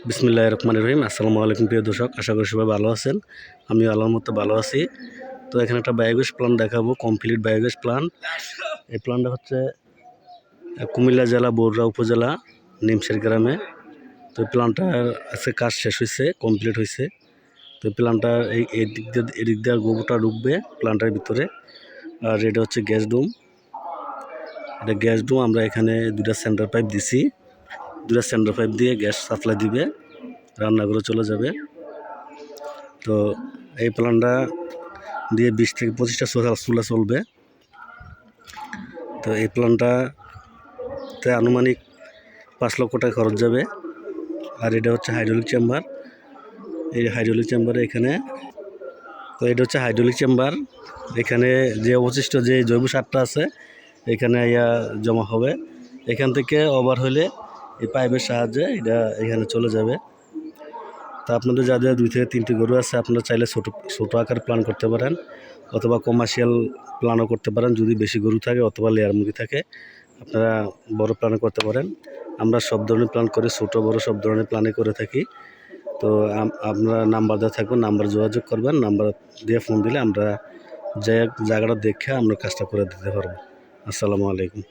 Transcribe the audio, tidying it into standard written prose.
বিসমিল্লাহির রহমানির রহিম। আসসালামু আলাইকুম প্রিয় দর্শক, আশা করি সবাই ভালো আছেন। আমি আল্লাহর মতো ভালো আছি। তো এখানে একটা বায়োগ্যাস প্ল্যান্ট দেখাবো, কমপ্লিট বায়োগ্যাস প্ল্যান্ট। এই প্ল্যান্টটা হচ্ছে কুমিল্লা জেলা বরুড়া উপজেলা নিমসের গ্রামে। তো এই প্ল্যান্টটার আজকে কাজ শেষ হয়েছে, কমপ্লিট হয়েছে। তো এই প্ল্যান্টটা এদিক দিয়ে গোবরটা ঢুকবে প্ল্যান্টের ভিতরে। আর এটা হচ্ছে গ্যাস ডুম। এটা গ্যাস ডুম, আমরা এখানে দুটা সেন্টার পাইপ দিছি। দুটা সেন্টার পাইপ দিয়ে গ্যাস সাপ্লাই দিবে, রান্নাঘরে চলে যাবে। তো এই প্ল্যানটা দিয়ে 20 থেকে 25টা চুলা চলবে। তো এই প্ল্যানটাতে আনুমানিক 5 লক্ষ টাকা খরচ যাবে। আর এটা হচ্ছে হাইড্রোলিক চেম্বার। এই হাইড্রোলিক চেম্বারে এখানে, তো এটা হচ্ছে হাইড্রোলিক চেম্বার। এখানে যে অবশিষ্ট যে জৈব সারটা আছে এখানে জমা হবে। এখান থেকে ওভার হলে এই পাইপের সাহায্যে এটা এখানে চলে যাবে। তা আপনাদের যাদের 2 থেকে 3টি গরু আছে, আপনারা চাইলে ছোটো আকার প্ল্যান করতে পারেন, অথবা কমার্শিয়াল প্ল্যানও করতে পারেন। যদি বেশি গরু থাকে অথবা লেয়ার মুরগি থাকে, আপনারা বড় প্ল্যানও করতে পারেন। আমরা সব ধরনের প্ল্যান করি, ছোটো বড় সব ধরনের প্ল্যানই করে থাকি। তো আপনারা নাম্বার দেওয়া থাকবে, নাম্বার যোগাযোগ করবেন। নাম্বার দিয়ে ফোন দিলে আমরা জায়গাটা দেখে আমরা কাজটা করে দিতে পারবো। আসসালামু আলাইকুম।